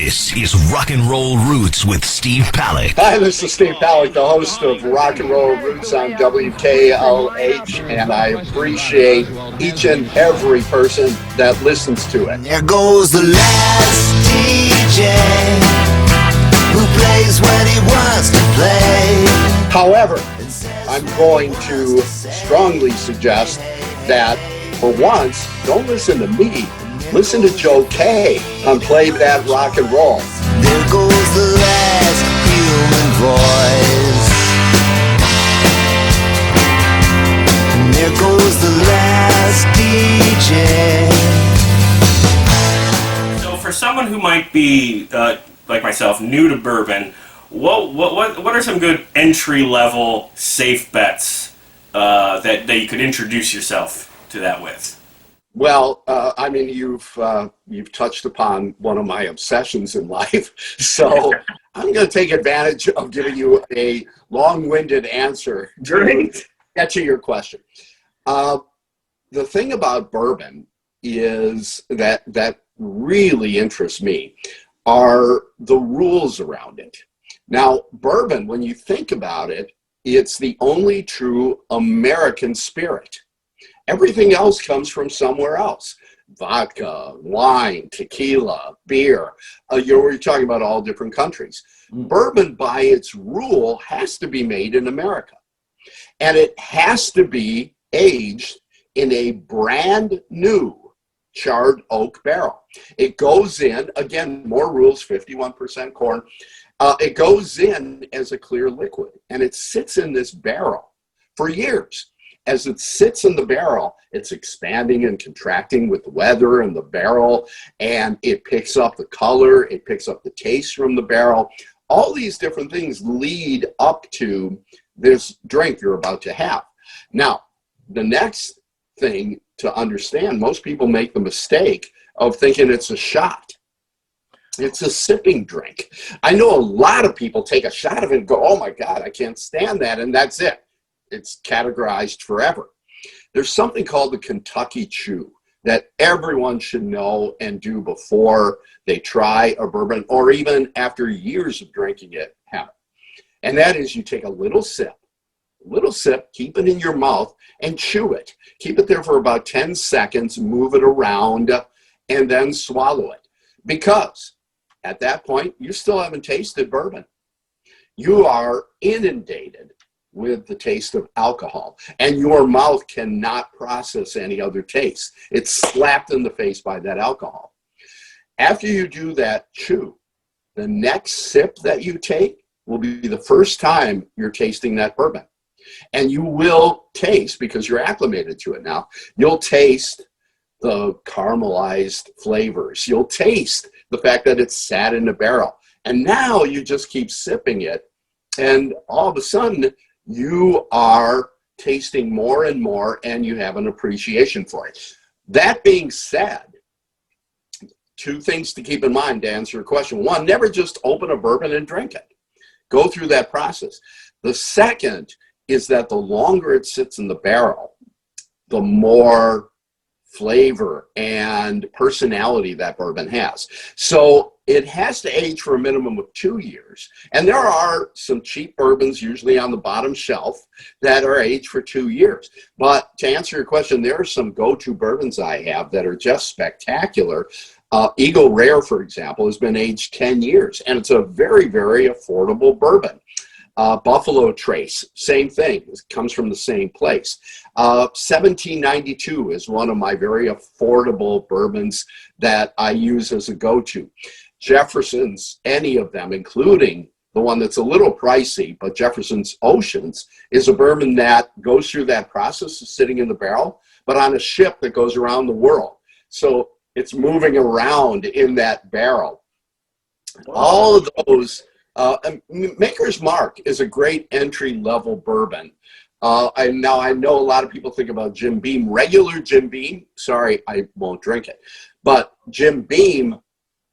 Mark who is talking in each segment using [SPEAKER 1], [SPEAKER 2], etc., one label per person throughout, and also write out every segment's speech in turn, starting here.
[SPEAKER 1] This is Rock and Roll Roots with Steve Palec.
[SPEAKER 2] Hi, this is Steve Palec, the host of Rock and Roll Roots on W-KLH, and I appreciate each and every person that listens to it.
[SPEAKER 3] There goes the last DJ who plays when he wants to play.
[SPEAKER 2] However, I'm going to strongly suggest that, for once, don't listen to me. Listen to Joe K on Play That Rock and Roll.
[SPEAKER 3] There goes the last human voice. And there goes the last DJ.
[SPEAKER 4] So for someone who might be, like myself, new to bourbon, what are some good entry-level safe bets that you could introduce yourself to that with?
[SPEAKER 2] Well, I mean, you've touched upon one of my obsessions in life, so I'm going to take advantage of giving you a long-winded answer to get to your question. The thing about bourbon is that really interests me are the rules around it. Now, bourbon, when you think about it, it's the only true American spirit. Everything else comes from somewhere else. Vodka, wine, tequila, beer. We're talking about all different countries. Bourbon, by its rule, has to be made in America. And it has to be aged in a brand new charred oak barrel. It goes in, again, more rules, 51% corn. It goes in as a clear liquid, and it sits in this barrel for years. As it sits in the barrel, it's expanding and contracting with the weather and the barrel, and it picks up the color, it picks up the taste from the barrel. All these different things lead up to this drink you're about to have. Now, the next thing to understand, most people make the mistake of thinking it's a shot. It's a sipping drink. I know a lot of people take a shot of it and go, oh my God, I can't stand that, and that's it. It's categorized forever. There's something called the Kentucky Chew that everyone should know and do before they try a bourbon, or even after years of drinking it, have it. And that is, you take a little sip, keep it in your mouth, and chew it. Keep it there for about 10 seconds, move it around, and then swallow it. Because at that point, you still haven't tasted bourbon. You are inundated with the taste of alcohol, and your mouth cannot process any other taste. It's slapped in the face by that alcohol. After you do that chew, the next sip that you take will be the first time you're tasting that bourbon. And you will taste, because you're acclimated to it now, you'll taste the caramelized flavors. You'll taste the fact that it's sat in a barrel. And now you just keep sipping it, and all of a sudden, you are tasting more and more, and you have an appreciation for it. That being said, two things to keep in mind to answer your question. One, never just open a bourbon and drink it. Go through that process. The second is that the longer it sits in the barrel, the more flavor and personality that bourbon has. So it has to age for a minimum of 2 years. And there are some cheap bourbons, usually on the bottom shelf, that are aged for 2 years. But to answer your question, there are some go-to bourbons I have that are just spectacular. Eagle Rare, for example, has been aged 10 years, and it's a very, very affordable bourbon. Buffalo Trace, same thing. It comes from the same place. 1792 is one of my very affordable bourbons that I use as a go-to. Jefferson's, any of them, including the one that's a little pricey, but Jefferson's Oceans, is a bourbon that goes through that process of sitting in the barrel, but on a ship that goes around the world. So it's moving around in that barrel. Wow. All of those. Maker's Mark is a great entry-level bourbon. I know a lot of people think about Jim Beam. Regular Jim Beam, sorry, I won't drink it. But Jim Beam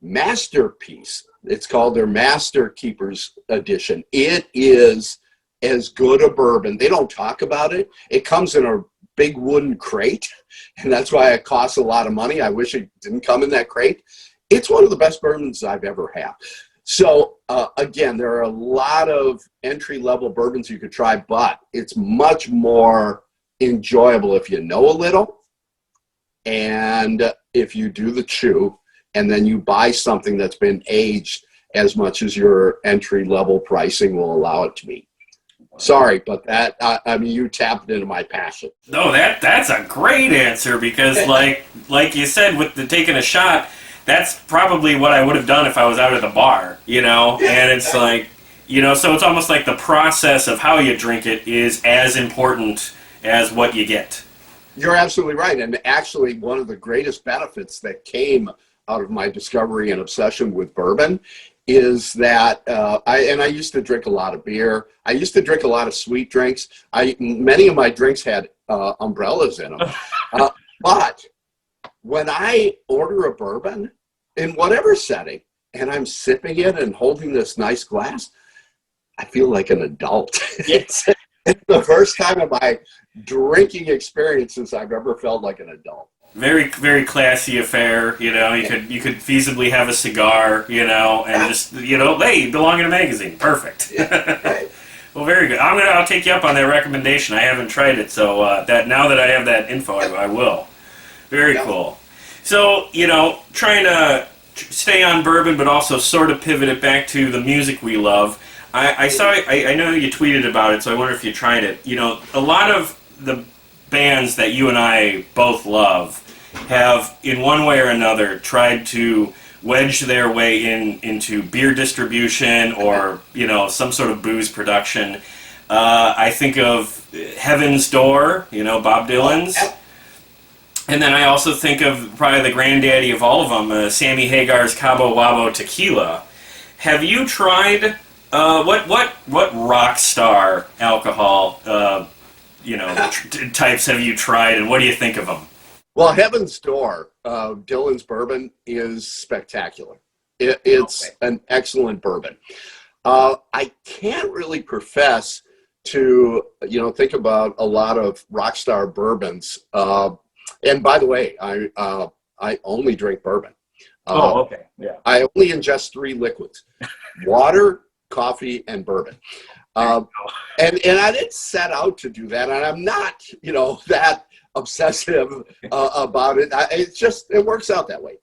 [SPEAKER 2] Masterpiece, it's called their Master Keepers Edition. It is as good a bourbon. They don't talk about it. It comes in a big wooden crate, and that's why it costs a lot of money. I wish it didn't come in that crate. It's one of the best bourbons I've ever had. So again, there are a lot of entry-level bourbons you could try, but it's much more enjoyable if you know a little, and if you do the chew, and then you buy something that's been aged as much as your entry-level pricing will allow it to be. Sorry, but that, I mean, you tapped into my passion.
[SPEAKER 4] No, that's a great answer, because like you said, with the taking a shot, that's probably what I would have done if I was out at the bar, you know? And it's like, you know, so it's almost like the process of how you drink it is as important as what you get.
[SPEAKER 2] You're absolutely right. And actually, one of the greatest benefits that came out of my discovery and obsession with bourbon is that I used to drink a lot of beer. I used to drink a lot of sweet drinks. Many of my drinks had umbrellas in them. But when I order a bourbon in whatever setting and I'm sipping it and holding this nice glass, I feel like an adult. It's the first time in my drinking experiences I've ever felt like an adult.
[SPEAKER 4] Very, very classy affair, you know. You could feasibly have a cigar, you know, and just, you know, hey, you belong in a magazine. Perfect.
[SPEAKER 2] Right.
[SPEAKER 4] Well, very good. I'll take you up on that recommendation. I haven't tried it, so that now that I have that info, I will. Very cool. So, you know, trying to stay on bourbon, but also sort of pivot it back to the music we love. I know you tweeted about it, so I wonder if you tried it. You know, a lot of the bands that you and I both love have, in one way or another, tried to wedge their way into beer distribution or, you know, some sort of booze production. I think of Heaven's Door, you know, Bob Dylan's. And then I also think of probably the granddaddy of all of them, Sammy Hagar's Cabo Wabo Tequila. Have you tried what rock star alcohol you know types have you tried, and what do you think of them?
[SPEAKER 2] Well, Heaven's Door, Dylan's bourbon, is spectacular. It's an excellent bourbon. I can't really profess to, you know, think about a lot of rock star bourbons. And by the way, I only drink bourbon.
[SPEAKER 4] Okay. Yeah.
[SPEAKER 2] I only ingest 3 liquids: water, coffee, and bourbon. And I didn't set out to do that, and I'm not, you know, that obsessive about it. It works out that way.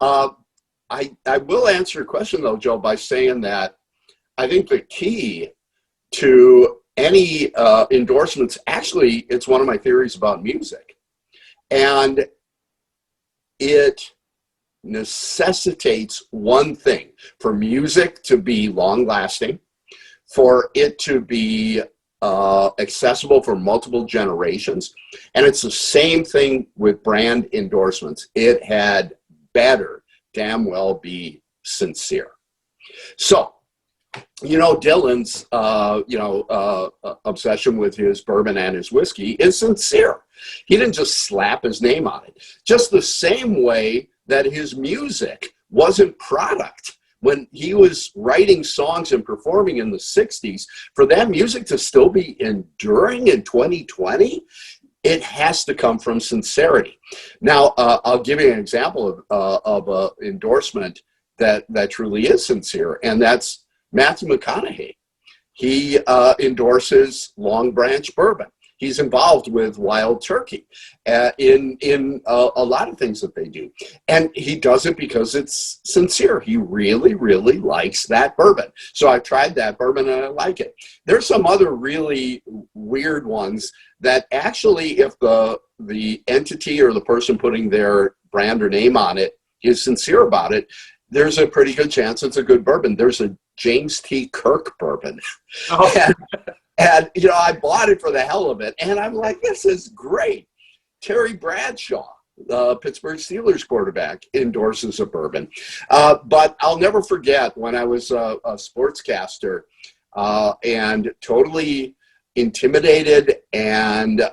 [SPEAKER 2] I will answer your question though, Joe, by saying that I think the key to any endorsements, actually, it's one of my theories about music, and it necessitates one thing: for music to be long lasting, for it to be accessible for multiple generations. And it's the same thing with brand endorsements. It had better damn well be sincere. So, you know, Dylan's, obsession with his bourbon and his whiskey is sincere. He didn't just slap his name on it. Just the same way that his music wasn't product. When he was writing songs and performing in the 60s, for that music to still be enduring in 2020, it has to come from sincerity. Now, I'll give you an example of an endorsement that truly is sincere, and that's Matthew McConaughey. He endorses Long Branch Bourbon. He's involved with Wild Turkey in a lot of things that they do. And he does it because it's sincere. He really, really likes that bourbon. So I've tried that bourbon and I like it. There's some other really weird ones that actually, if the entity or the person putting their brand or name on it is sincere about it, there's a pretty good chance it's a good bourbon. There's a James T. Kirk bourbon. Oh. And, you know, I bought it for the hell of it. And I'm like, this is great. Terry Bradshaw, the Pittsburgh Steelers quarterback, endorses a bourbon. But I'll never forget when I was a sportscaster and totally intimidated and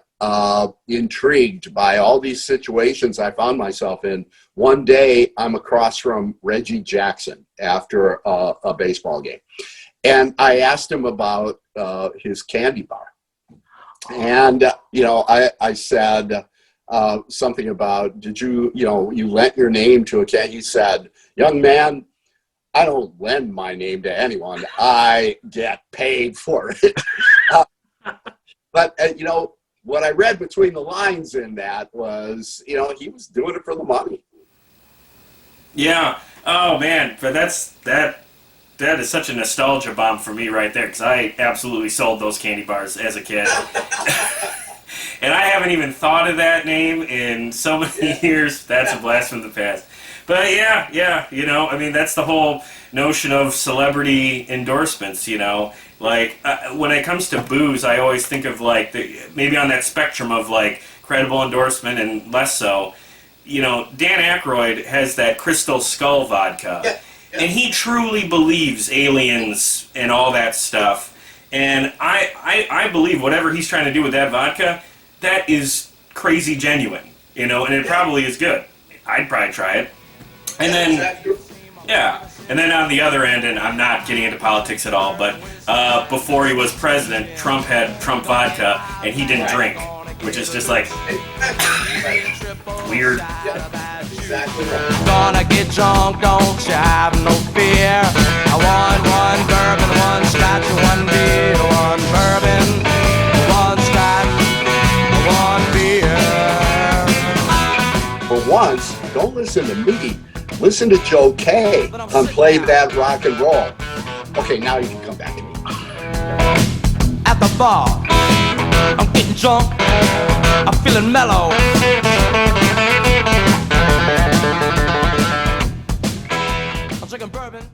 [SPEAKER 2] intrigued by all these situations I found myself in. One day, I'm across from Reggie Jackson after a baseball game. And I asked him about his candy bar. And, you know, I said something about, you lent your name to a candy? He said, young man, I don't lend my name to anyone. I get paid for it. But, you know, what I read between the lines in that was, you know, he was doing it for the money.
[SPEAKER 4] Yeah. Oh man, but that is such a nostalgia bomb for me right there, because I absolutely sold those candy bars as a kid. And I haven't even thought of that name in so many years. That's a blast from the past. But yeah, you know, I mean, that's the whole notion of celebrity endorsements, you know. Like, when it comes to booze, I always think of, like, maybe on that spectrum of, like, credible endorsement and less so. You know, Dan Aykroyd has that Crystal Skull vodka.
[SPEAKER 2] Yeah.
[SPEAKER 4] And he truly believes aliens and all that stuff. And I believe whatever he's trying to do with that vodka, that is crazy genuine, you know, and it probably is good. I'd probably try it. And then, yeah. And then on the other end, and I'm not getting into politics at all, but before he was president, Trump had Trump vodka, and he didn't drink, which is just like weird.
[SPEAKER 2] Exactly right.
[SPEAKER 3] Gonna get drunk, don't you have no fear. I want one bourbon, one scotch, one beer, one bourbon, one scotch, one beer.
[SPEAKER 2] For once, don't listen to me. Listen to Joe K. on Play That Rock and Roll. Okay, now you can come back to me.
[SPEAKER 3] At the bar, I'm getting drunk, I'm feeling mellow. I'm drinking bourbon.